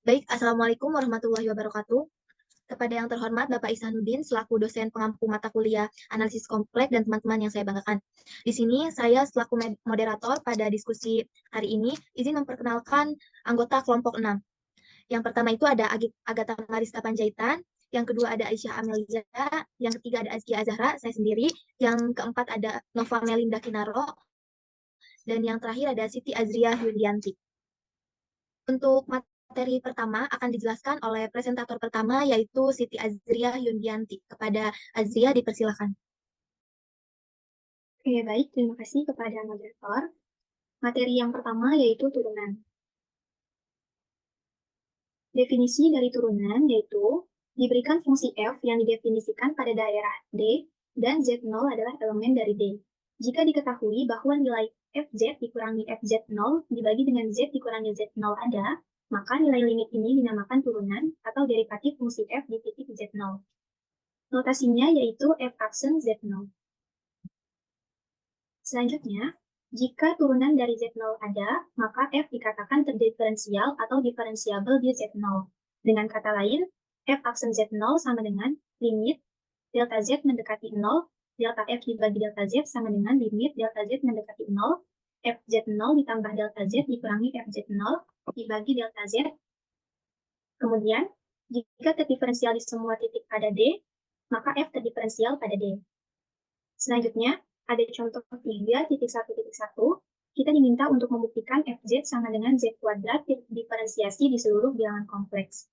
Baik, Assalamualaikum warahmatullahi wabarakatuh. Kepada yang terhormat Bapak Ihsanuddin selaku dosen pengampu mata kuliah analisis kompleks dan teman-teman yang saya banggakan. Di sini saya selaku moderator pada diskusi hari ini izin memperkenalkan anggota kelompok 6. Yang pertama itu ada Agatha Mariska Panjaitan, yang kedua ada Aisyah Amelia, yang ketiga ada Azkia Azahra, saya sendiri, yang keempat ada Nova Melinda Kinaro, dan yang terakhir ada Siti Azria Yulianti. Untuk materi pertama akan dijelaskan oleh presentator pertama yaitu Siti Azria Yundianti. Kepada Azria dipersilakan. Oke, baik. Terima kasih kepada moderator. Materi yang pertama yaitu turunan. Definisi dari turunan yaitu diberikan fungsi f yang didefinisikan pada daerah D dan Z0 adalah elemen dari D. Jika diketahui bahwa nilai Fz dikurangi Fz0 dibagi dengan Z dikurangi Z0 ada, maka nilai limit ini dinamakan turunan atau derivatif fungsi f di titik Z0. Notasinya yaitu f aksen Z0. Selanjutnya, jika turunan dari Z0 ada, maka f dikatakan terdiferensial atau diferensiabel di Z0. Dengan kata lain, f aksen Z0 sama dengan limit delta Z mendekati 0, delta f dibagi delta Z sama dengan limit delta Z mendekati 0, fz0 ditambah delta Z dikurangi fz0 dibagi delta Z. Kemudian, jika terdiferensial di semua titik pada D, maka f terdiferensial pada D. Selanjutnya, ada contoh 3.1.1, kita diminta untuk membuktikan Fz sama dengan Z kuadrat diferensiasi di seluruh bilangan kompleks.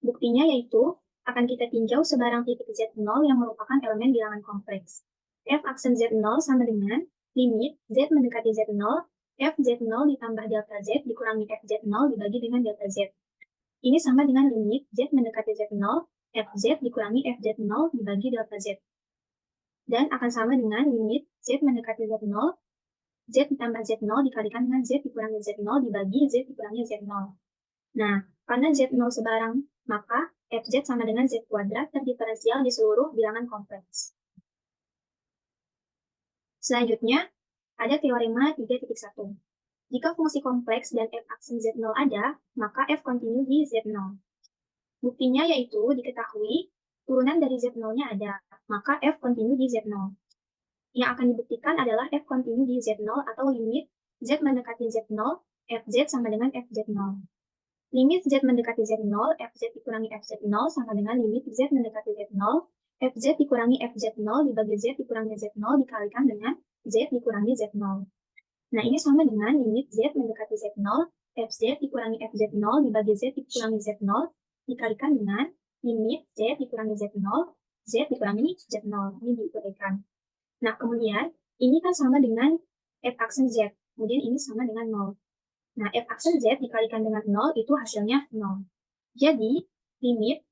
Buktinya yaitu, akan kita tinjau sebarang titik Z0 yang merupakan elemen bilangan kompleks. F aksen Z0 sama dengan limit Z mendekati Z0, Fz0 ditambah delta Z dikurangi Fz0 dibagi dengan delta Z. Ini sama dengan limit Z mendekati Z0, Fz dikurangi Fz0 dibagi delta Z. Dan akan sama dengan limit Z mendekati Z0, Z ditambah Z0 dikalikan dengan Z dikurangi Z0 dibagi Z dikurangi Z0. Nah, karena Z0 sebarang, maka Fz sama dengan Z kuadrat terdiferensial di seluruh bilangan kompleks. Selanjutnya, ada teorema 3.1. Jika fungsi kompleks dan f aksen Z0 ada, maka f kontinu di Z0. Buktinya yaitu diketahui turunan dari Z0-nya ada, maka f kontinu di Z0. Yang akan dibuktikan adalah f kontinu di Z0 atau limit Z mendekati Z0, Fz sama dengan Fz0. Limit Z mendekati Z0, Fz dikurangi Fz0 sama dengan limit Z mendekati Z0, Fz dikurangi Fz0 dibagi Z dikurangi Z0 dikalikan dengan Z dikurangi Z0. Nah, ini sama dengan limit Z mendekati Z0, Fz dikurangi Fz0 dibagi Z dikurangi Z0 dikalikan dengan limit Z dikurangi Z0, Z dikurangi Z0. Ini diikutkan. Nah, kemudian ini kan sama dengan f aksen Z. Kemudian ini sama dengan 0. Nah, f aksen Z dikalikan dengan 0 itu hasilnya 0. Jadi, limit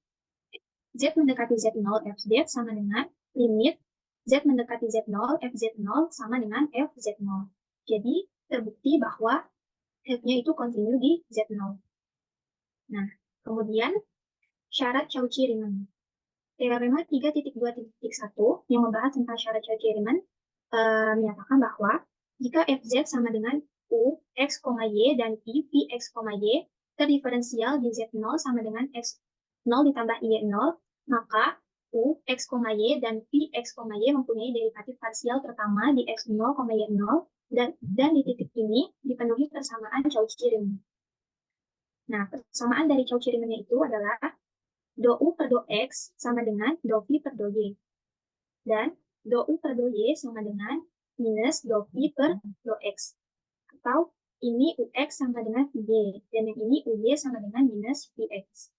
Z mendekati Z0 Fz sama dengan limit Z mendekati Z0 Fz0 sama dengan Fz0. Jadi, terbukti bahwa f-nya itu kontinu di Z0. Nah, kemudian syarat Cauchy-Riemann. Teorema 3.2.1 yang membahas tentang syarat Cauchy-Riemann menyatakan bahwa jika Fz sama dengan U, X, Y, dan I, V, X, Y, terdiferensial di Z0 sama dengan X0 ditambah Y0, maka U, X, Y, dan V, X, Y mempunyai derivatif parsial pertama di X0, Y0, dan di titik ini dipenuhi persamaan Cauchy-Riemann. Nah, persamaan dari Cauchy-Riemann itu adalah do U per do X sama dengan do V per do Y. Dan do U per do Y sama dengan minus do V per do X. Atau ini UX sama dengan Y, dan yang ini UY sama dengan minus VX.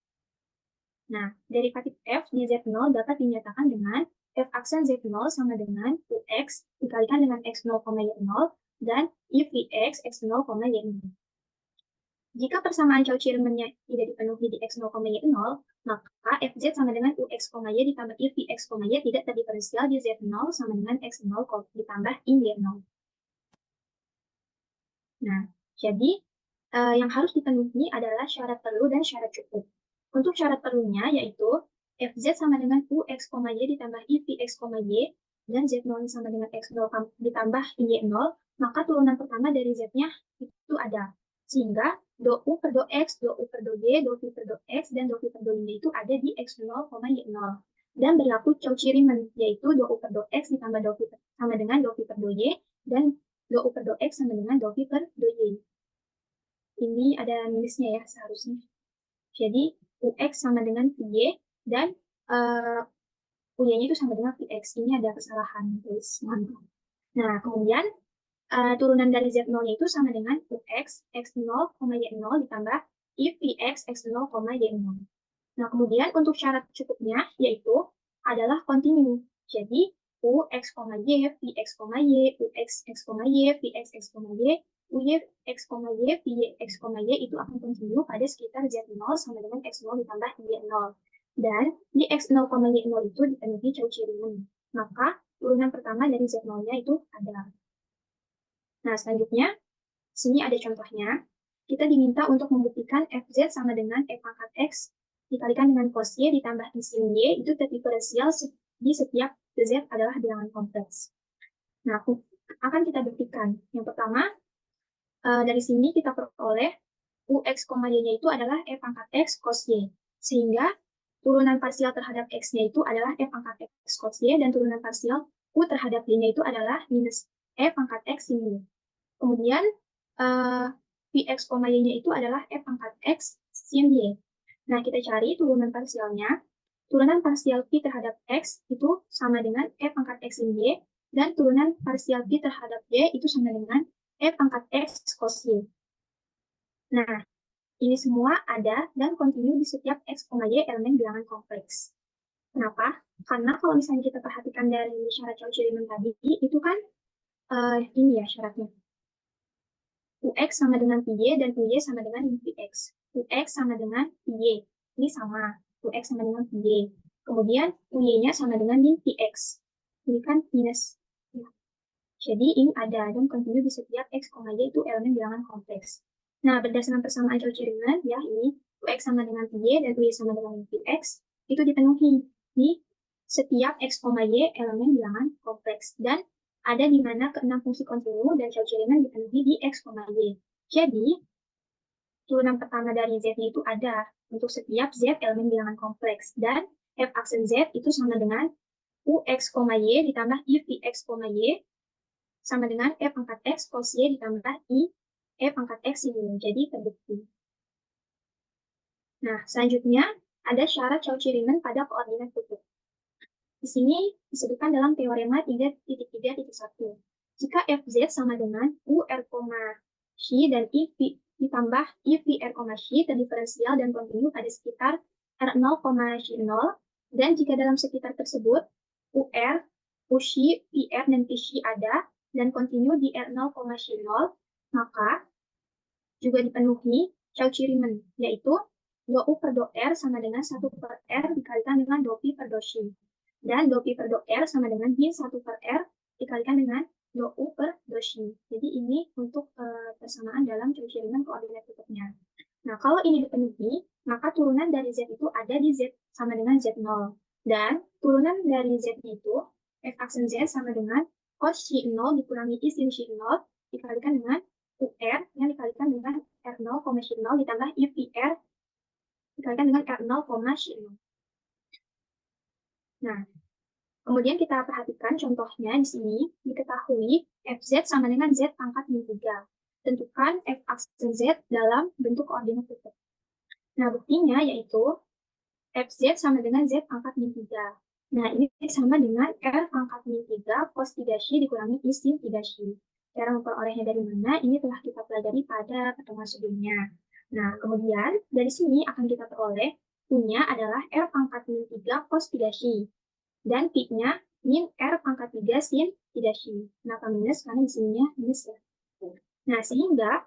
Nah, derivatif F di Z0 dapat dinyatakan dengan F aksen Z0 sama dengan UX dikalikan dengan X0, Y0, dan I VX X0, Y0. Jika persamaan Cauchy-Riemann-nya tidak dipenuhi di X0, Y0, maka Fz sama dengan Ux, Y ditambah I Vx, Y tidak terdiferensial di Z0 sama dengan X0 ditambah I Y0. Nah, jadi yang harus dipenuhi adalah syarat perlu dan syarat cukup. Untuk syarat perlunya yaitu Fz sama dengan Ux, Y ditambah I Vx, Y dan Z0 sama dengan X0 ditambah Y0, maka turunan pertama dari Z-nya itu ada. Sehingga do U per do X, do U per do Y, do V per do X, dan do V per do Y itu ada di X0, Y0. Dan berlaku Cauchy-Riemann, yaitu do U per do X ditambah do V sama dengan do V per do Y, dan do U per do X sama dengan do V per do Y. Ini ada minusnya ya seharusnya. Jadi UX sama dengan VY, dan UY-nya itu sama dengan VX. Ini ada kesalahan tulis. Nah, kemudian turunan dari Z0-nya itu sama dengan UX, X0, Y0 ditambah if VX, X0, Y0. Nah, kemudian untuk syarat cukupnya yaitu adalah continue. Jadi, UX, Y, VX, Y, UX, X, Y, VX, X, Y, UY, X, Y, VY, X, Y itu akan continue pada sekitar Z0 sama dengan X0 ditambah Y0. Dan di X0, Y0 itu dipenuhi Cauchy-Riemann. Maka turunan pertama dari Z0-nya itu ada. Nah, selanjutnya, sini ada contohnya. Kita diminta untuk membuktikan Fz sama dengan F pangkat X dikalikan dengan cos Y ditambah sin Y itu terdiferensial di setiap Z adalah bilangan kompleks. Nah, akan kita buktikan. Yang pertama, dari sini kita peroleh UX, Y-nya itu adalah F pangkat X cos Y. Sehingga turunan parsial terhadap X-nya itu adalah F pangkat X cos Y, dan turunan parsial U terhadap Y-nya itu adalah minus F pangkat X sin Y. Kemudian, Vx, Y-nya itu adalah F pangkat X sin Y. Nah, kita cari turunan parsialnya. Turunan parsial V terhadap X itu sama dengan F pangkat X sin Y, dan turunan parsial V terhadap Y itu sama dengan F pangkat X cos Y. Nah, ini semua ada dan kontinu di setiap X, Y elemen bilangan kompleks. Kenapa? Karena kalau misalnya kita perhatikan dari syarat Cauchy-Riemann tadi, itu kan ini ya syaratnya. UX sama dengan PY dan UY sama dengan VX. UX sama dengan PY. Ini sama. UX sama dengan PY. Kemudian UY-nya sama dengan min VX. Ini kan minus. Ya. Jadi ini ada dan kontinu di setiap X, Y itu elemen bilangan kompleks. Nah, berdasarkan persamaan Cauchy-Riemann, ya ini UX sama dengan PY dan UY sama dengan VX, itu dipenuhi di setiap X, Y elemen bilangan kompleks. Dan ada di mana keenam fungsi kontinu dan Cauchy-Riemann dipenuhi di X, Y. Jadi, turunan pertama dari Z-nya itu ada untuk setiap Z elemen bilangan kompleks. Dan F aksen Z itu sama dengan UX, Y ditambah I VX, Y sama dengan F pangkat X cos Y ditambah I F pangkat X sin Y. Jadi, terbukti. Nah, selanjutnya ada syarat Cauchy-Riemann pada koordinat kutub. Di sini disebutkan dalam teorema 3.3.1. Jika Fz sama dengan UR, Xi dan I ditambah I VR, Xi terdiferensial dan kontinu pada sekitar R0, Xi 0, dan jika dalam sekitar tersebut UR, Uxi, VR, dan Pxi ada dan kontinu di R0, Xi 0, maka juga dipenuhi Cauchy-Riemann, yaitu do U per do R sama dengan 1 per R dikalikan dengan do Pi per do Xi. Dan do Pi per do R sama dengan min 1 per R dikalikan dengan do U per do Xi. Jadi ini untuk persamaan dalam Cauchy-Riemann koordinat kutubnya. Nah, kalau ini dipenuhi, maka turunan dari Z itu ada di Z sama dengan Z0. Dan turunan dari Z itu, F aksen Z sama dengan cos Xi 0 dikurangi I sin Xi 0 dikalikan dengan UR yang dikalikan dengan R0, Xi 0 ditambah I VR dikalikan dengan R0, Xi 0. Nah, kemudian kita perhatikan contohnya di sini, diketahui Fz sama dengan Z pangkat min 3. Tentukan F aksen Z dalam bentuk koordinat kutub. Nah, buktinya yaitu Fz sama dengan Z pangkat min 3. Nah, ini sama dengan R pangkat min 3 cos 3 Xi dikurangi I sin 3 Xi. Cara memperolehnya dari mana, ini telah kita pelajari pada pertemuan sebelumnya. Nah, kemudian dari sini akan kita peroleh punya adalah R pangkat min 3 cos 3 Xi. Dan Pi-nya min R pangkat 3 sin 3 Xi. Kenapa minus? Karena di sininya minus ya. Nah, sehingga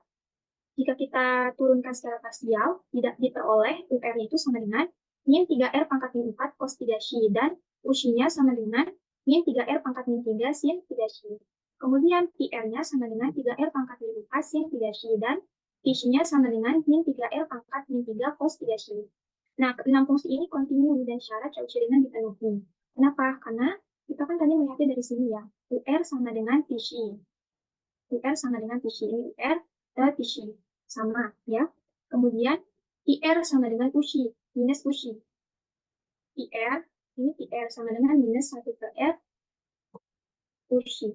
jika kita turunkan secara parsial, tidak diperoleh UR-nya itu sama dengan min 3R pangkat min 4 cos 3 Xi. Dan U-nya sama dengan min 3R pangkat min 3 sin 3 Xi. Kemudian PR-nya sama dengan 3R pangkat min 4 sin 3 Xi. Dan Pi-nya sama dengan min 3R pangkat min 3 cos 3 Xi. Nah, keenam fungsi ini kontinu dan syarat Cauchy-Riemann dipenuhi. Kenapa? Karena kita kan tadi melihatnya dari sini ya. UR sama dengan Pxi. UR sama dengan Pxi. Ini UR dan Pxi. Sama ya. Kemudian IR sama dengan UCI, minus UCI. IR sama dengan minus 1 per R UCI.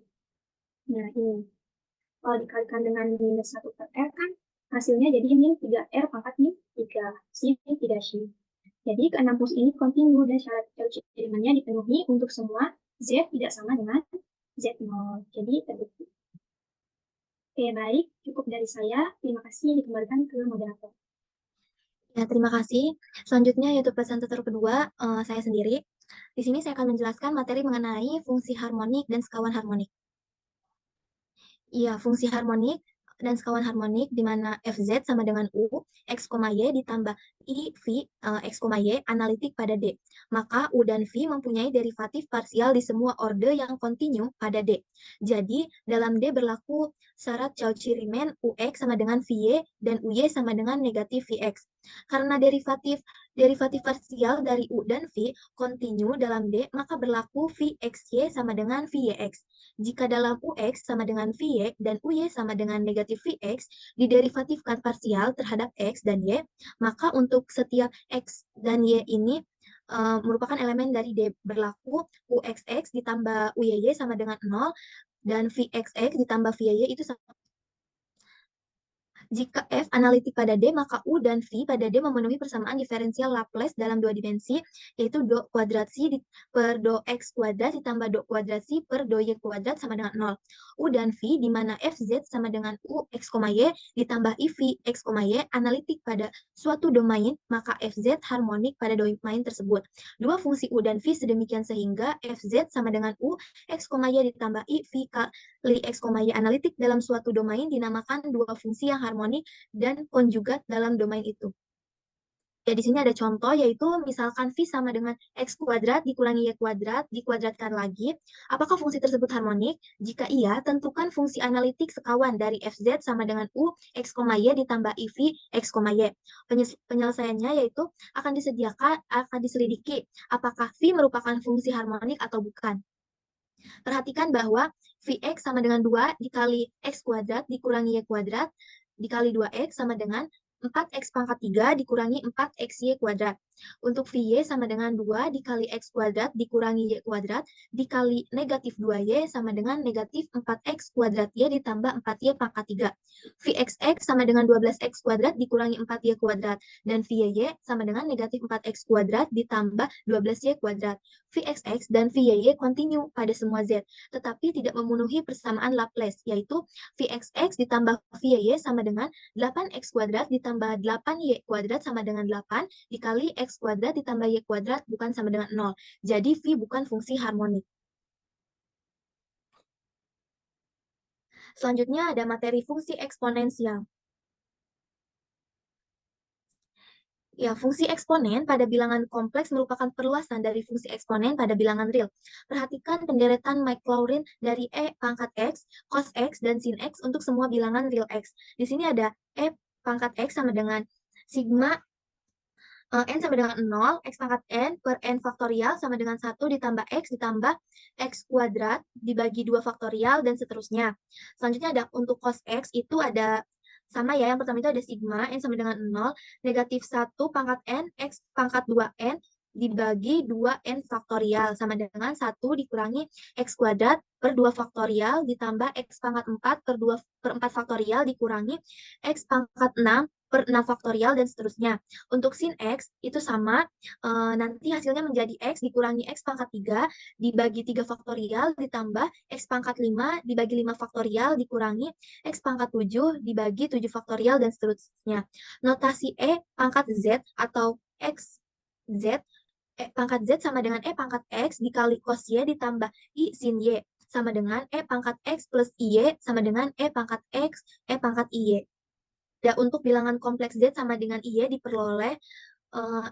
Nah, ini. Kalau dikalikan dengan minus 1 per R kan hasilnya jadi min 3R pangkat min 3. Sin 3 sin. Jadi keenam rumus ini kontinu dan syarat Cauchy-Riemann-nya dipenuhi untuk semua Z tidak sama dengan Z0. Jadi terbukti. Oke, baik. Cukup dari saya. Terima kasih. Dikembalikan ke moderator. Ya, terima kasih. Selanjutnya yaitu presentator kedua, saya sendiri. Di sini saya akan menjelaskan materi mengenai fungsi harmonik dan sekawan harmonik. Iya, fungsi harmonik dan sekawan harmonik di mana Fz sama dengan U, X, Y ditambah I, V, X, Y analitik pada D. Maka U dan V mempunyai derivatif parsial di semua orde yang kontinu pada D. Jadi, dalam D berlaku syarat Cauchy-Riemann UX sama dengan VY dan UY sama dengan negatif VX. Karena derivatif parsial dari U dan V kontinu dalam D, maka berlaku VXY sama dengan VYX. Jika dalam UX sama dengan VY dan UY sama dengan negatif VX, diderivatifkan parsial terhadap X dan Y, maka untuk setiap X dan Y ini merupakan elemen dari D berlaku UXX ditambah UYY sama dengan 0, dan VXX ditambah VYY itu sama. Jika F analitik pada D, maka U dan V pada D memenuhi persamaan diferensial Laplace dalam dua dimensi, yaitu do kuadrat C per do X kuadrat ditambah do kuadrat C per do Y kuadrat sama dengan 0. U dan V, di mana FZ sama dengan U X, Y ditambah IV X, Y analitik pada suatu domain, maka FZ harmonik pada domain tersebut. Dua fungsi U dan V sedemikian sehingga FZ sama dengan U X, Y ditambah IV kali X, Y analitik dalam suatu domain dinamakan dua fungsi yang harmonik dan konjugat dalam domain itu. Ya, di sini ada contoh, yaitu misalkan V sama dengan X kuadrat dikurangi Y kuadrat, dikuadratkan lagi. Apakah fungsi tersebut harmonik? Jika iya, tentukan fungsi analitik sekawan dari Fz sama dengan U, X, Y ditambah IV, X, Y. Penyelesaiannya yaitu akan diselidiki apakah V merupakan fungsi harmonik atau bukan. Perhatikan bahwa Vx sama dengan 2 dikali X kuadrat dikurangi Y kuadrat dikali 2X sama dengan 4X pangkat 3 dikurangi 4XY kuadrat. Untuk VY sama dengan 2 dikali X kuadrat dikurangi Y kuadrat dikali negatif 2Y sama dengan negatif 4X kuadrat Y ditambah 4Y pangkat 3. Vxx sama dengan 12X kuadrat dikurangi 4Y kuadrat. Dan VY sama dengan negatif 4X kuadrat ditambah 12Y kuadrat. Vxx dan VY kontinu pada semua Z, tetapi tidak memenuhi persamaan Laplace, yaitu Vxx ditambah VY sama dengan 8X kuadrat ditambah 8Y kuadrat sama dengan 8 dikali X kuadrat ditambah Y kuadrat bukan sama dengan 0. Jadi V bukan fungsi harmonik. Selanjutnya ada materi fungsi eksponensial. Ya, fungsi eksponen pada bilangan kompleks merupakan perluasan dari fungsi eksponen pada bilangan real. Perhatikan penderetan Maclaurin dari E pangkat X, cos X, dan sin X untuk semua bilangan real X. Di sini ada E pangkat X sama dengan sigma N sama dengan 0, X pangkat N per N faktorial sama dengan 1 ditambah X ditambah X kuadrat dibagi 2 faktorial, dan seterusnya. Selanjutnya ada untuk cos X itu ada sama ya, yang pertama itu ada sigma N sama dengan 0, negatif 1 pangkat N, X pangkat 2N dibagi 2N faktorial sama dengan 1 dikurangi X kuadrat per 2 faktorial ditambah X pangkat 4 per 2 per 4 faktorial dikurangi X pangkat 6 per 6 faktorial, dan seterusnya. Untuk sin X itu sama, nanti hasilnya menjadi X dikurangi X pangkat 3 dibagi 3 faktorial ditambah X pangkat 5 dibagi 5 faktorial dikurangi X pangkat 7 dibagi 7 faktorial, dan seterusnya. Notasi E pangkat Z atau XZ, pangkat Z sama dengan E pangkat X dikali cos Y ditambah I sin Y sama dengan E pangkat X plus IY sama dengan E pangkat X, E pangkat IY. Ya, untuk bilangan kompleks Z sama dengan IY diperoleh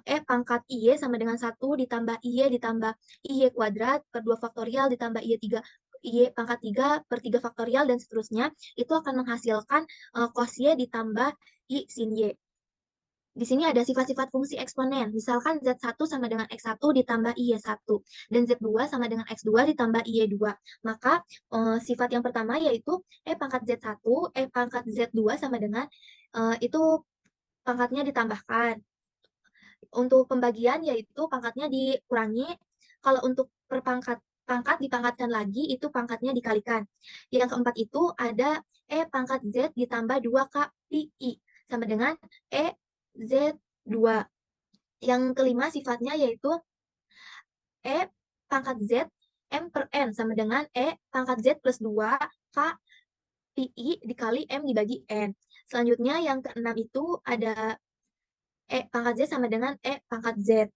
E pangkat IY sama dengan 1 ditambah IY ditambah IY kuadrat per 2 faktorial ditambah IY pangkat 3 per 3 faktorial, dan seterusnya. Itu akan menghasilkan cos Y ditambah I sin Y. Di sini ada sifat-sifat fungsi eksponen. Misalkan Z1 sama dengan X1 ditambah IY1. Dan Z2 sama dengan X2 ditambah IY2. Maka sifat yang pertama yaitu E pangkat Z1, E pangkat Z2 sama dengan itu pangkatnya ditambahkan. Untuk pembagian yaitu pangkatnya dikurangi. Kalau untuk pangkat dipangkatkan lagi, itu pangkatnya dikalikan. Yang keempat itu ada E pangkat Z ditambah 2K Pi sama dengan E Z2. Yang kelima sifatnya yaitu E pangkat Z M per N sama dengan E pangkat Z plus 2 K Pi dikali M dibagi N. Selanjutnya yang keenam itu ada E pangkat Z sama dengan E pangkat Z.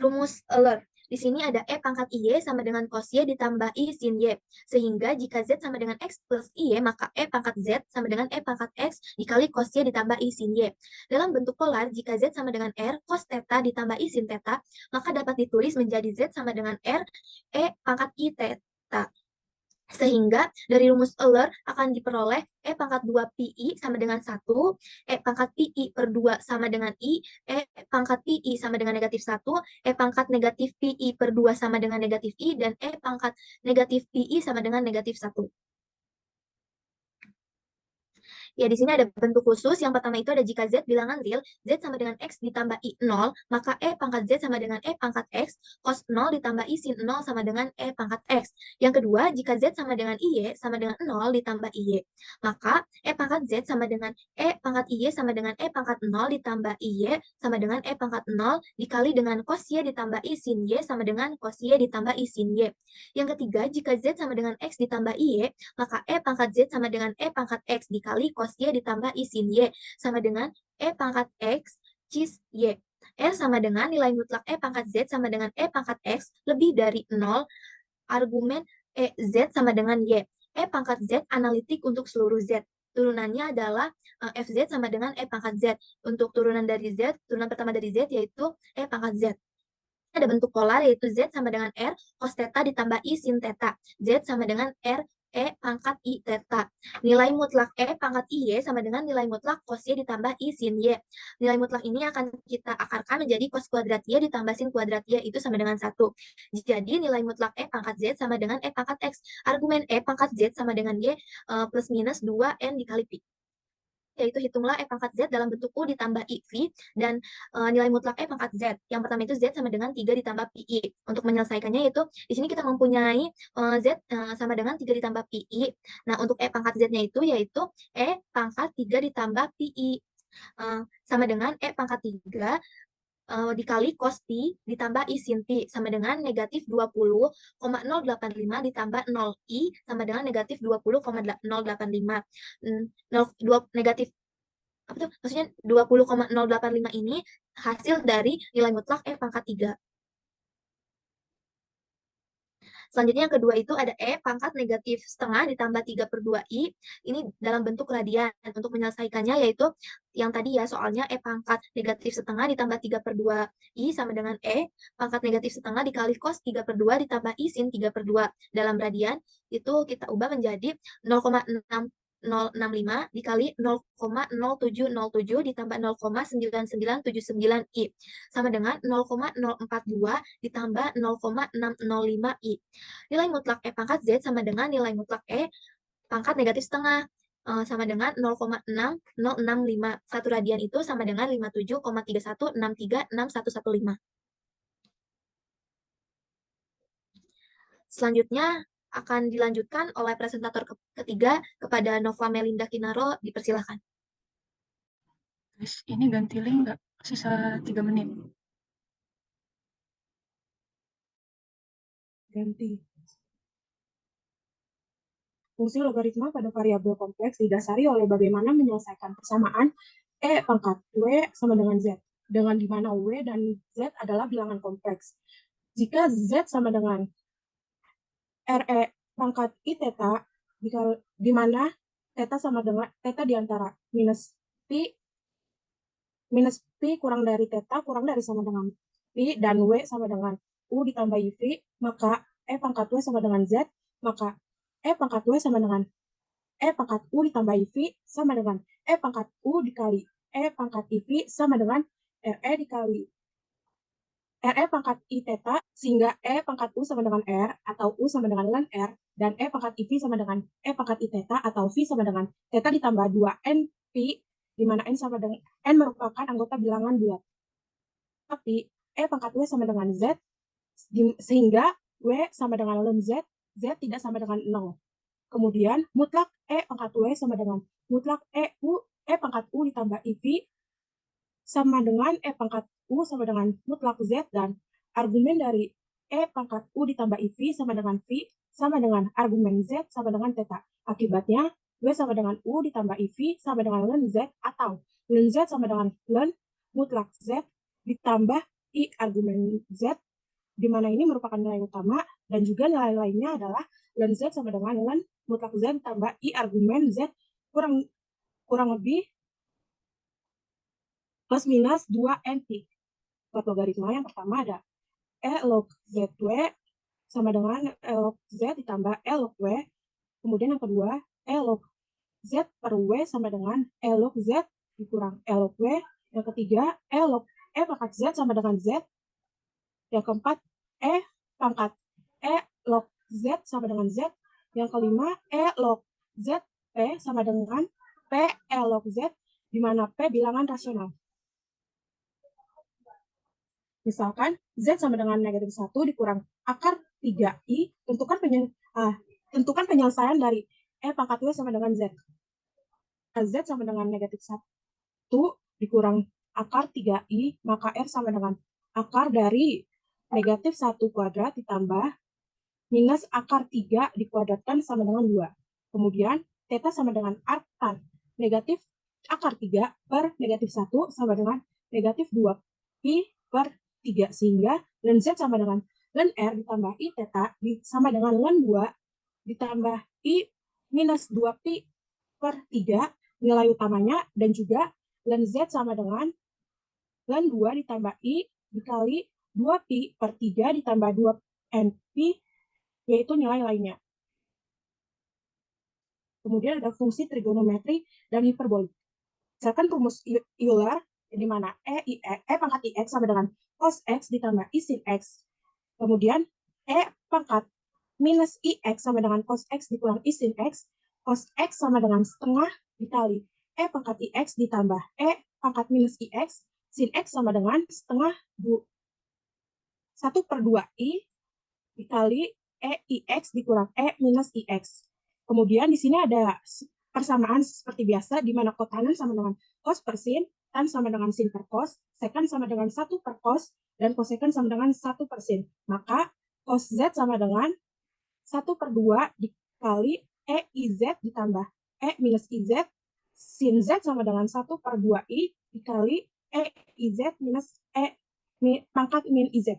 Rumus Euler. Di sini ada E pangkat Y sama dengan cos Y ditambah I sin Y. Sehingga jika Z sama dengan X plus Y, maka E pangkat Z sama dengan E pangkat X dikali cos Y ditambah I sin Y. Dalam bentuk polar, jika Z sama dengan R, cos theta ditambah I sin theta, maka dapat ditulis menjadi Z sama dengan R, E pangkat I theta. Sehingga dari rumus Euler akan diperoleh E pangkat 2 Pi sama dengan 1, E pangkat Pi per 2 sama dengan I, E pangkat Pi sama dengan negatif 1, E pangkat negatif Pi per 2 sama dengan negatif I, dan E pangkat negatif Pi sama dengan negatif 1. Ya, di sini ada bentuk khusus. Yang pertama itu ada jika Z bilangan real, Z sama dengan X ditambah I 0, maka E pangkat Z sama dengan E pangkat X, cos 0 ditambah I sin 0 sama dengan E pangkat X. Yang kedua, jika Z sama dengan IY sama dengan 0 ditambah IY, maka E pangkat Z sama dengan E pangkat IY sama dengan E pangkat 0 ditambah IY sama dengan E pangkat 0 dikali dengan cos Y ditambah I sin Y sama dengan cos Y ditambah I sin Y. Yang ketiga, jika Z sama dengan X ditambah IY, maka E pangkat Z sama dengan E pangkat X dikali cos Y ditambah I sin Y sama dengan E pangkat X cis Y. R sama dengan nilai mutlak E pangkat Z sama dengan E pangkat X lebih dari 0, argumen E Z sama dengan Y. E pangkat Z analitik untuk seluruh Z. Turunannya adalah FZ sama dengan E pangkat Z. Untuk turunan dari Z, turunan pertama dari Z yaitu E pangkat Z. Ada bentuk polar yaitu Z sama dengan R cos theta ditambah I sin theta. Z sama dengan R E pangkat I theta. Nilai mutlak E pangkat IY sama dengan nilai mutlak cos Y ditambah I sin Y. Nilai mutlak ini akan kita akarkan menjadi cos kuadrat Y ditambah sin kuadrat Y, itu sama dengan 1. Jadi nilai mutlak E pangkat Z sama dengan E pangkat X. Argumen E pangkat Z sama dengan Y plus minus 2N dikali Pi. Yaitu hitunglah E pangkat Z dalam bentuk U ditambah IV dan nilai mutlak E pangkat Z. Yang pertama itu Z sama dengan 3 ditambah PI. Untuk menyelesaikannya yaitu di sini kita mempunyai Z sama dengan 3 ditambah PI. Nah, untuk E pangkat Z-nya itu yaitu E pangkat 3 ditambah PI. Sama dengan E pangkat 3 dikali cos pi ditambah I sin pi sama dengan negatif 20,085 ditambah 0i sama dengan negatif 20,085. 0, negatif apa tuh? Maksudnya 20,085 ini hasil dari nilai mutlak E pangkat 3. Selanjutnya yang kedua itu ada E pangkat negatif setengah ditambah 3 per 2I. Ini dalam bentuk radian. Untuk menyelesaikannya yaitu yang tadi ya, soalnya E pangkat negatif setengah ditambah 3 per 2I sama dengan E pangkat negatif setengah dikali cos 3 per 2 ditambah I sin 3 per 2. Dalam radian itu kita ubah menjadi 0,065 dikali 0,0707 ditambah 0,9979I sama dengan 0,042 ditambah 0,605I. Nilai mutlak E pangkat Z sama dengan nilai mutlak E pangkat negatif setengah sama dengan 0,6065. Satu radian itu sama dengan 57,31636115. Selanjutnya akan dilanjutkan oleh presentator ketiga kepada Nova Melinda Kinaro, dipersilakan. Guys, ini ganti link nggak? Sisa 3 menit. Ganti. Fungsi logaritma pada variabel kompleks didasari oleh bagaimana menyelesaikan persamaan E pangkat W sama dengan Z, dengan di mana W dan Z adalah bilangan kompleks. Jika Z sama dengan RE pangkat I theta, di mana theta sama dengan theta di antara minus pi kurang dari theta kurang dari sama dengan pi dan W sama dengan U ditambah IV, maka E pangkat W sama dengan Z, maka E pangkat W sama dengan E pangkat U ditambah IV sama dengan E pangkat U dikali E pangkat IV sama dengan RE dikali RE pangkat I theta, sehingga E pangkat U sama dengan R atau U sama dengan ln R, dan E pangkat IV sama dengan E pangkat I theta atau V sama dengan theta ditambah 2N Pi di mana N merupakan anggota bilangan bulat. Tapi E pangkat W sama dengan Z, sehingga W sama dengan ln Z, Z tidak sama dengan 0. Kemudian mutlak E pangkat W sama dengan mutlak E pangkat U ditambah IV sama dengan E pangkat U sama dengan mutlak Z, dan argumen dari E pangkat U ditambah IV sama dengan V sama dengan argumen Z sama dengan theta. Akibatnya, W sama dengan U ditambah IV sama dengan ln Z, atau ln Z sama dengan ln mutlak Z ditambah I argumen Z, di mana ini merupakan nilai utama, dan juga nilai lainnya adalah ln Z sama dengan ln mutlak Z ditambah I argumen Z kurang lebih plus minus 2NT. Buat logaritma yang pertama ada E log ZW sama dengan E log Z ditambah E log W. Kemudian yang kedua, E log Z per W sama dengan E log Z dikurang E log W. Yang ketiga, E log E pangkat Z sama dengan Z. Yang keempat, E pangkat E log Z sama dengan Z. Yang kelima, E log Z P sama dengan P E log Z, di mana P bilangan rasional. Misalkan Z sama dengan negatif 1 dikurang akar 3I, tentukan penyelesaian dari E pangkat W sama dengan Z. Z sama dengan negatif 1 dikurang akar 3I, maka R sama dengan akar dari negatif 1 kuadrat ditambah minus akar 3 dikuadratkan sama dengan 2. Kemudian, theta sama dengan arc tan negatif akar 3 per negatif 1 sama dengan negatif 2pi per 3, sehingga ln Z sama dengan ln R ditambah I theta sama dengan ln 2 ditambah I minus 2pi per 3 nilai utamanya, dan juga ln Z sama dengan ln 2 ditambah I dikali 2pi per 3 ditambah 2NP, yaitu nilai lainnya. Kemudian ada fungsi trigonometri dan hiperbolik. Misalkan rumus Euler, di mana E pangkat IX sama dengan cos X ditambah I sin X. Kemudian E pangkat minus IX sama dengan cos X dikurang I sin X. Cos X sama dengan setengah dikali E pangkat IX ditambah E pangkat minus IX. Sin X sama dengan setengah 1/2I dikali E IX dikurang E minus IX. Kemudian di sini ada persamaan seperti biasa, di mana kotanan sama dengan cos per sin, tan sama dengan sin per cos, sekan sama dengan 1 per cos, dan kosekan sama dengan 1 per sin. Maka cos Z sama dengan 1/2 dikali E IZ ditambah E minus IZ, sin Z sama dengan 1/2I dikali E IZ minus E pangkat min IZ.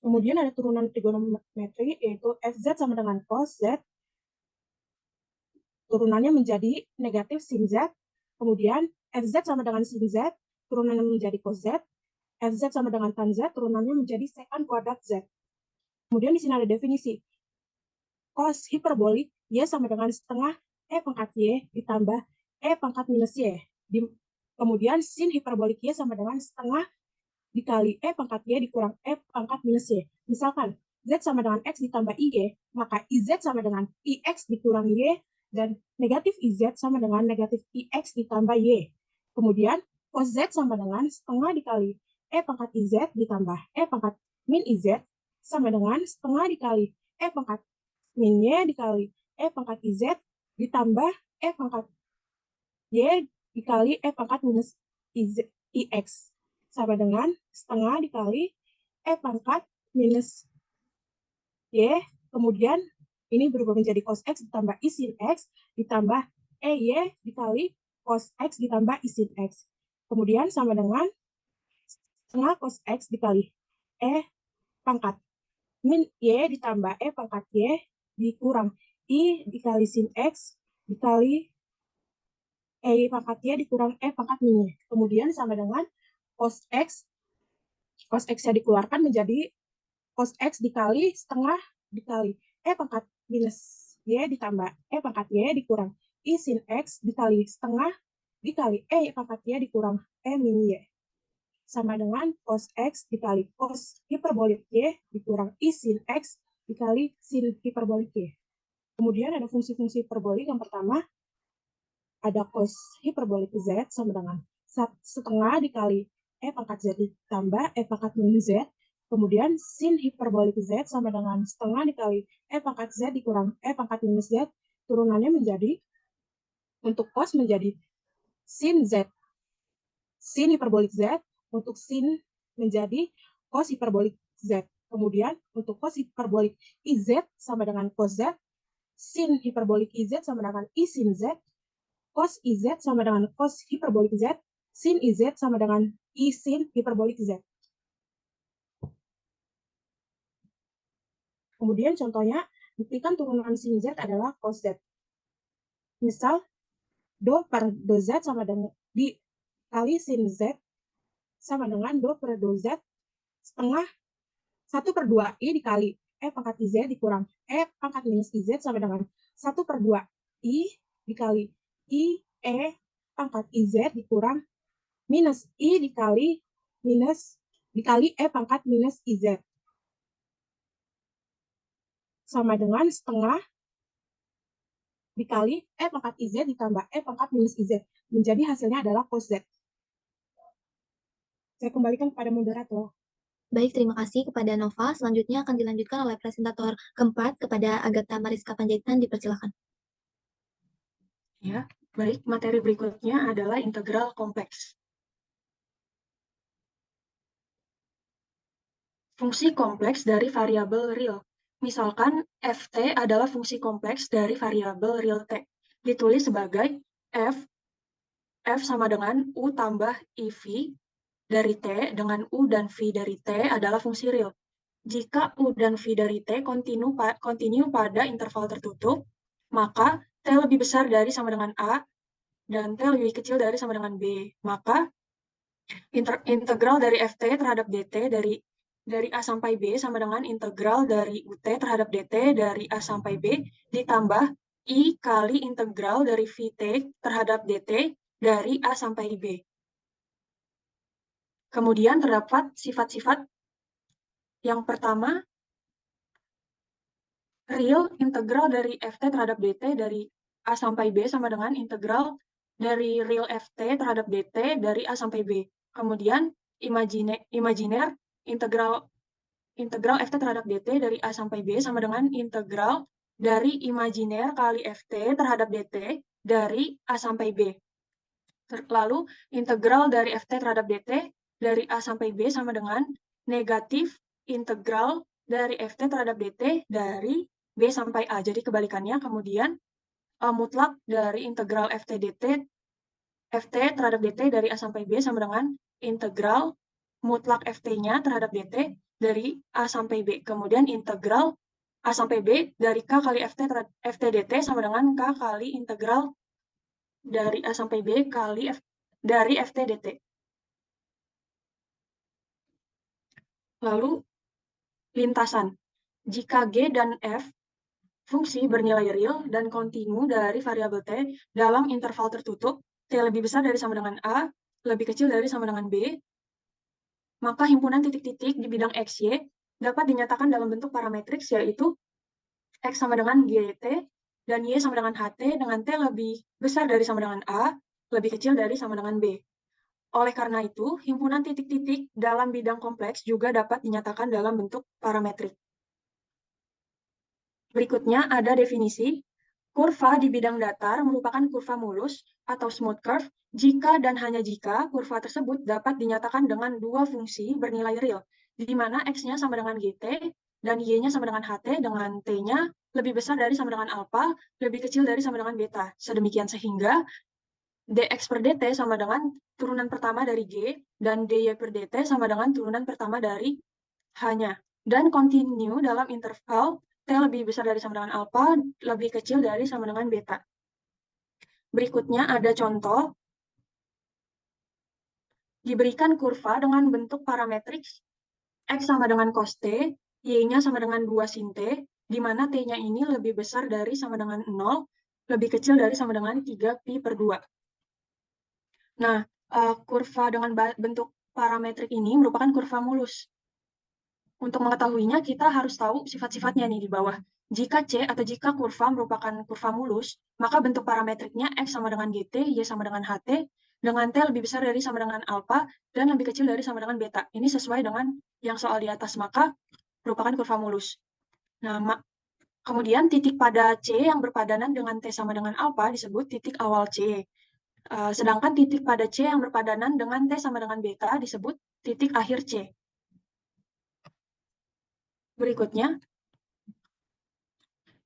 Kemudian ada turunan trigonometri, yaitu FZ sama dengan cos Z. Turunannya menjadi negatif sin Z. Kemudian FZ sama dengan sin Z, turunannya menjadi cos Z. FZ sama dengan tan Z, turunannya menjadi sekan kuadrat Z. Kemudian di sini ada definisi. Cos hiperbolik Y sama dengan setengah E pangkat Y ditambah E pangkat minus Y. Kemudian sin hiperbolik Y sama dengan setengah dikali E pangkat Y dikurang E pangkat minus Y. Misalkan Z sama dengan X ditambah IY, maka IZ sama dengan IX dikurang Y, dan negatif IZ sama dengan negatif IX ditambah Y. Kemudian cos Z sama dengan setengah dikali E pangkat IZ ditambah E pangkat min IZ sama dengan setengah dikali E pangkat min Y dikali E pangkat IZ ditambah E pangkat Y dikali E pangkat minus IX sama dengan setengah dikali E pangkat minus Y. Kemudian ini berubah menjadi cos X ditambah I sin X ditambah EY dikali cos X ditambah I sin X. Kemudian sama dengan setengah cos X dikali E pangkat min Y ditambah E pangkat Y dikurang I dikali sin X dikali E pangkat Y dikurang E pangkat min Y. Kemudian sama dengan cos X-nya dikeluarkan menjadi cos X dikali setengah dikali E pangkat minus Y ditambah E pangkat Y dikurang I sin X dikali setengah dikali E pangkat Y dikurang E min Y. Sama dengan cos X dikali cos hiperbolik Y dikurang I sin X dikali sin hiperbolik Y. Kemudian ada fungsi-fungsi hiperbolik. Yang pertama, ada cos hiperbolik Z sama dengan setengah dikali E pangkat Z ditambah E pangkat minus Z. Kemudian sin hiperbolik Z sama dengan setengah dikali E pangkat Z dikurang E pangkat minus Z. Turunannya menjadi, untuk cos menjadi sin Z. Sin hiperbolik Z, untuk sin menjadi cos hiperbolik Z. Kemudian untuk cos hiperbolik IZ sama dengan cos Z. Sin hiperbolik IZ sama dengan I sin Z. Cos IZ sama dengan cos hiperbolik Z, sin IZ sama dengan I sin hiperbolik Z. Kemudian contohnya, buktikan turunan sin Z adalah cos Z. Misal, do per do Z sama dengan dikali sin Z sama dengan do per do Z setengah 1/2 I dikali E pangkat IZ dikurang E pangkat minus IZ sama dengan 1/2 I dikali I E pangkat IZ dikurang minus I dikali E pangkat minus IZ sama dengan setengah dikali E pangkat IZ ditambah E pangkat minus IZ. Menjadi hasilnya adalah cos Z. Saya kembalikan kepada moderator. Baik, terima kasih kepada Nova. Selanjutnya akan dilanjutkan oleh presentator keempat kepada Agatha Mariska Panjaitan. Dipersilakan. Ya, baik. Materi berikutnya adalah integral kompleks. Fungsi kompleks dari variabel real. Misalkan ft adalah fungsi kompleks dari variabel real t. Ditulis sebagai f sama dengan u tambah iv dari t dengan u dan v dari t adalah fungsi real. Jika u dan v dari t kontinu pada interval tertutup, maka t lebih besar dari sama dengan a dan t lebih kecil dari sama dengan b. Maka integral dari ft terhadap dt dari A sampai B sama dengan integral dari UT terhadap DT dari A sampai B ditambah I kali integral dari VT terhadap DT dari A sampai B. Kemudian terdapat sifat-sifat. Yang pertama, real integral dari FT terhadap DT dari A sampai B sama dengan integral dari real FT terhadap DT dari A sampai B. Kemudian imajiner integral FT terhadap DT dari A sampai B sama dengan integral dari imajiner kali FT terhadap DT dari A sampai B. Lalu, integral dari FT terhadap DT dari A sampai B sama dengan negatif integral dari FT terhadap DT dari B sampai A. Jadi kebalikannya, kemudian mutlak dari integral FT terhadap DT dari A sampai B sama dengan integral mutlak FT-nya terhadap DT dari A sampai B. Kemudian integral A sampai B dari K kali FT DT sama dengan K kali integral dari A sampai B kali dari FT DT. Lalu, lintasan. Jika G dan F fungsi bernilai real dan kontinu dari variabel T dalam interval tertutup, T lebih besar dari sama dengan A, lebih kecil dari sama dengan B, maka himpunan titik-titik di bidang XY dapat dinyatakan dalam bentuk parametriks, yaitu X sama dengan GT dan Y sama dengan HT dengan T lebih besar dari sama dengan A, lebih kecil dari sama dengan B. Oleh karena itu, himpunan titik-titik dalam bidang kompleks juga dapat dinyatakan dalam bentuk parametrik. Berikutnya ada definisi. Kurva di bidang datar merupakan kurva mulus atau smooth curve jika dan hanya jika kurva tersebut dapat dinyatakan dengan dua fungsi bernilai real, di mana X-nya sama dengan GT dan Y-nya sama dengan HT dengan T-nya lebih besar dari sama dengan alpha, lebih kecil dari sama dengan beta. Sedemikian sehingga dx per dt sama dengan turunan pertama dari G dan dy per dt sama dengan turunan pertama dari H-nya. Dan kontinu dalam interval T lebih besar dari sama dengan alpha, lebih kecil dari sama dengan beta. Berikutnya ada contoh. Diberikan kurva dengan bentuk parametrik X sama dengan cos T, Y-nya sama dengan 2 sin T, di mana T-nya ini lebih besar dari sama dengan 0, lebih kecil dari sama dengan 3 pi per 2. Nah, kurva dengan bentuk parametrik ini merupakan kurva mulus. Untuk mengetahuinya, kita harus tahu sifat-sifatnya nih di bawah. Jika C atau jika kurva merupakan kurva mulus, maka bentuk parametriknya X sama dengan GT, Y sama dengan HT, dengan T lebih besar dari sama dengan alpha, dan lebih kecil dari sama dengan beta. Ini sesuai dengan yang soal di atas, maka merupakan kurva mulus. Nah, kemudian titik pada C yang berpadanan dengan T sama dengan alpha disebut titik awal C. Sedangkan titik pada C yang berpadanan dengan T sama dengan beta disebut titik akhir C. Berikutnya,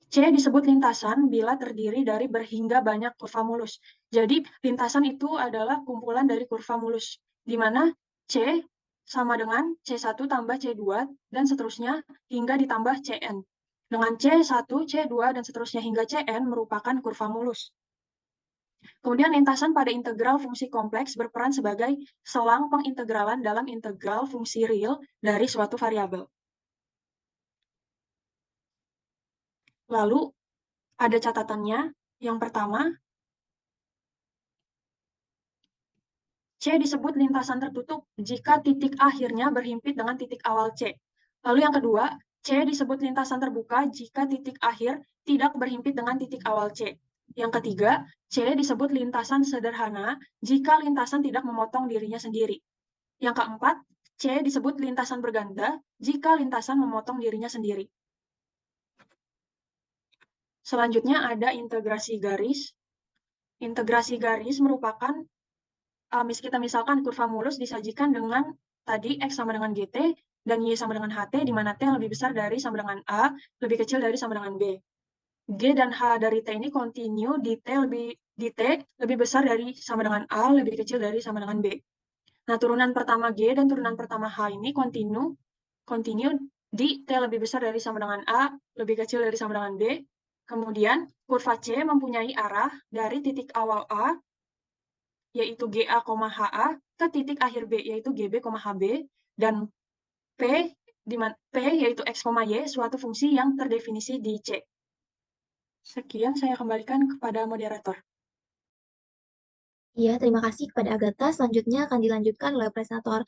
C disebut lintasan bila terdiri dari berhingga banyak kurva mulus. Jadi, lintasan itu adalah kumpulan dari kurva mulus, di mana C sama dengan C1 tambah C2, dan seterusnya hingga ditambah Cn. Dengan C1, C2, dan seterusnya hingga Cn merupakan kurva mulus. Kemudian lintasan pada integral fungsi kompleks berperan sebagai selang pengintegralan dalam integral fungsi real dari suatu variabel. Lalu, ada catatannya. Yang pertama, C disebut lintasan tertutup jika titik akhirnya berhimpit dengan titik awal C. Lalu yang kedua, C disebut lintasan terbuka jika titik akhir tidak berhimpit dengan titik awal C. Yang ketiga, C disebut lintasan sederhana jika lintasan tidak memotong dirinya sendiri. Yang keempat, C disebut lintasan berganda jika lintasan memotong dirinya sendiri. Selanjutnya ada integrasi garis. Integrasi garis merupakan kita misalkan kurva mulus disajikan dengan tadi X sama dengan GT dan Y sama dengan HT, di mana T lebih besar dari sama dengan A, lebih kecil dari sama dengan B. G dan H dari T ini kontinu di T lebih besar dari sama dengan A, lebih kecil dari sama dengan B. Nah, turunan pertama G dan turunan pertama H ini kontinu di T lebih besar dari sama dengan A, lebih kecil dari sama dengan B. Kemudian, kurva C mempunyai arah dari titik awal A, yaitu GA, HA, ke titik akhir B, yaitu GB, HB, dan P, yaitu X, Y, suatu fungsi yang terdefinisi di C. Sekian, saya kembalikan kepada moderator. Iya, terima kasih kepada Agatha. Selanjutnya akan dilanjutkan oleh presentator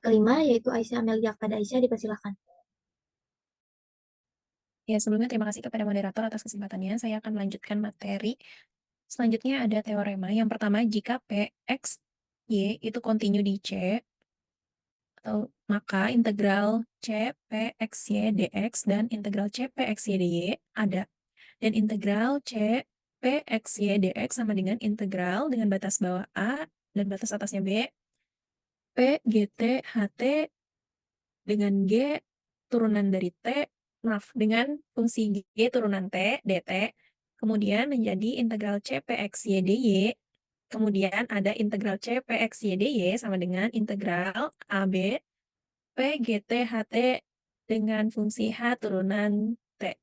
kelima, yaitu Aisyah Amelia. Kepada Aisyah, dipersilakan. Ya, sebelumnya terima kasih kepada moderator atas kesempatannya. Saya akan melanjutkan materi. Selanjutnya ada teorema. Yang pertama, jika P, X, Y itu kontinu di C, maka integral C, P, X, Y, dx dan integral C, P, X, Y, dy ada. Dan integral C, P, X, Y, dx sama dengan integral dengan batas bawah A dan batas atasnya B, P, GT, HT dengan G turunan dari T, dengan fungsi G turunan T, dt, kemudian menjadi integral C, P, X, Y, dy, kemudian ada integral C, P, X, Y, dy sama dengan integral AB, P, GT, HT dengan fungsi H turunan T.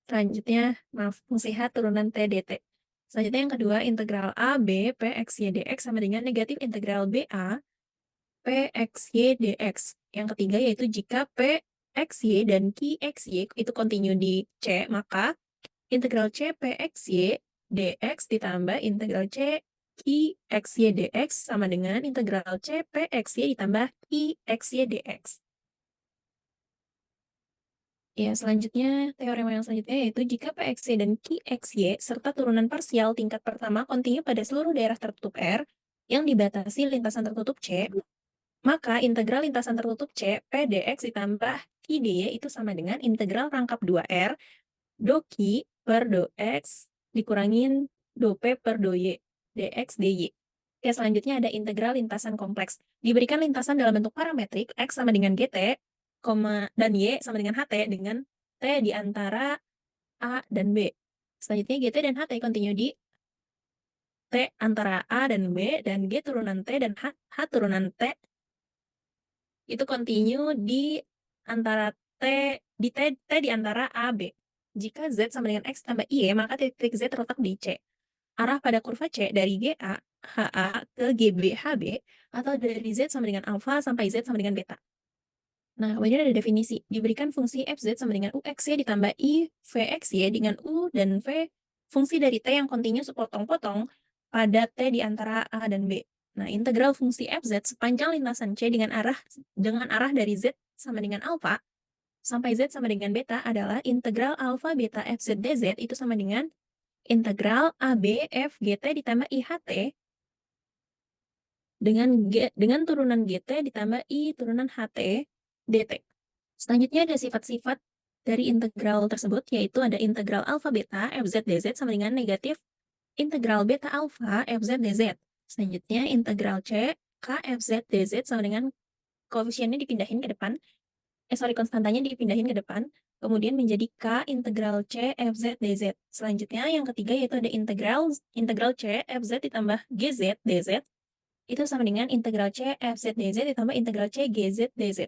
Selanjutnya, fungsi H turunan T, dt. Selanjutnya yang kedua, integral AB, P, X, Y, dx sama dengan negatif integral BA, P, X, Y, dx. Yang ketiga yaitu jika P, X, Y, dan Q, X, Y itu kontinu di C, maka integral C, P, X, Y, dx ditambah integral C, Q, X, Y, dx sama dengan integral C, P, X, Y ditambah Q, X, Y, dx. Ya, selanjutnya, teorema yang selanjutnya yaitu jika P, X, Y, dan Q, X, Y serta turunan parsial tingkat pertama kontinu pada seluruh daerah tertutup R yang dibatasi lintasan tertutup C, maka integral lintasan tertutup C, P dx ditambah Q dy itu sama dengan integral rangkap 2R do Q per do X dikurangin do P per do Y dx dy. Oke, selanjutnya ada integral lintasan kompleks. Diberikan lintasan dalam bentuk parametrik X sama dengan GT, dan Y sama dengan HT dengan T di antara A dan B. Selanjutnya GT dan HT kontinu di T antara A dan B, dan G turunan T dan H turunan T itu kontinu di antara T di antara A, B. Jika Z sama dengan X tambah Y, maka titik Z terletak di C. Arah pada kurva C dari GA, HA ke GB, HB, atau dari Z sama dengan alpha sampai Z sama dengan beta. Nah, kemudian ada definisi. Diberikan fungsi FZ sama dengan UXY ditambah I, VXY dengan U dan V, fungsi dari T yang kontinu sepotong-potong pada T di antara A dan B. Nah, integral fungsi fz sepanjang lintasan C dengan arah dari Z sama dengan alfa sampai Z sama dengan beta adalah integral alfa beta fz dz itu sama dengan integral AB f gt ditambah IHT dengan turunan GT ditambah I turunan HT dt. Selanjutnya ada sifat-sifat dari integral tersebut, yaitu ada integral alfa beta fz dz sama dengan negatif integral beta alfa fz dz. Selanjutnya integral C k fz dz sama dengan koefisiennya dipindahin ke depan, konstantanya dipindahin ke depan, kemudian menjadi K integral C fz dz. Selanjutnya yang ketiga yaitu ada integral C fz ditambah gz dz, itu sama dengan integral C fz dz ditambah integral C gz dz.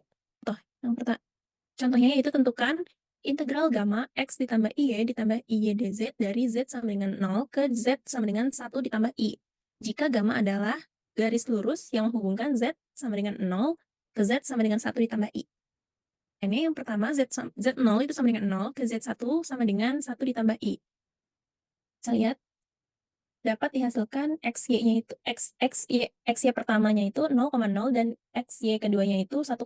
Contohnya yaitu tentukan integral gamma x ditambah y ditambah y dz dari z sama dengan 0 ke z sama dengan 1 ditambah i. Jika gamma adalah garis lurus yang menghubungkan z sama dengan 0 ke z sama dengan 1 ditambah i. Ini yang pertama, z0 itu sama dengan 0, ke z1 sama dengan 1 ditambah i. Kita lihat, dapat dihasilkan xy-nya itu, xy pertamanya itu 0,0 dan xy keduanya itu 1,1.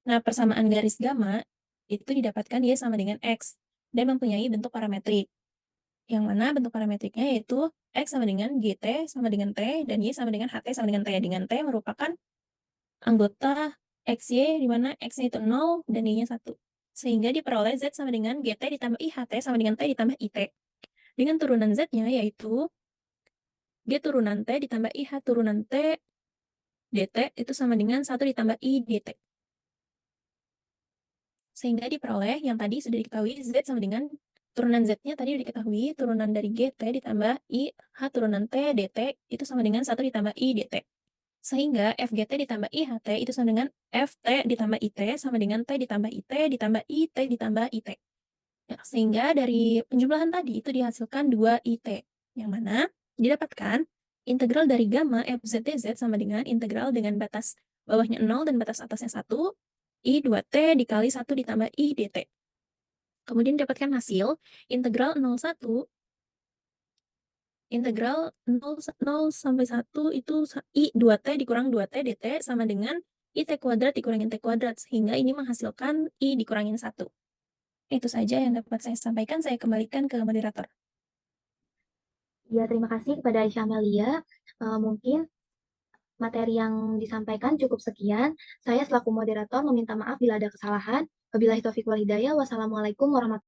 Nah, persamaan garis gamma itu didapatkan dia sama dengan x dan mempunyai bentuk parametrik. Yang mana bentuk parametriknya yaitu x sama dengan gt sama dengan t dan y sama dengan ht sama dengan t. Dengan t merupakan anggota xy di mana x-nya itu 0 dan y-nya 1. Sehingga diperoleh z sama dengan gt ditambah iht sama dengan t ditambah it. Dengan turunan z-nya yaitu g turunan t ditambah ih turunan t dt itu sama dengan 1 ditambah i dt. Sehingga diperoleh yang tadi sudah diketahui z sama dengan turunan z-nya tadi sudah diketahui turunan dari gt ditambah i h turunan t dt itu sama dengan 1 ditambah i dt. Sehingga FGT ditambah IHT itu sama dengan FT ditambah IT sama dengan T ditambah IT ditambah IT ditambah IT. Ya, sehingga dari penjumlahan tadi itu dihasilkan 2 IT. Yang mana didapatkan integral dari gamma FZ dz sama dengan integral dengan batas bawahnya 0 dan batas atasnya 1, I 2T dikali 1 ditambah I dt. Kemudian didapatkan hasil integral 01 integral 0 sampai 1 itu I 2T dikurang 2T dt sama dengan IT kuadrat dikurangin T kuadrat. Sehingga ini menghasilkan I dikurangin 1. Itu saja yang dapat saya sampaikan. Saya kembalikan ke moderator. Ya, terima kasih kepada Aisyah Amelia. Mungkin materi yang disampaikan cukup sekian. Saya selaku moderator meminta maaf bila ada kesalahan. Wabillahi taufiq wal hidayah. Wassalamualaikum warahmatullahi wabarakatuh.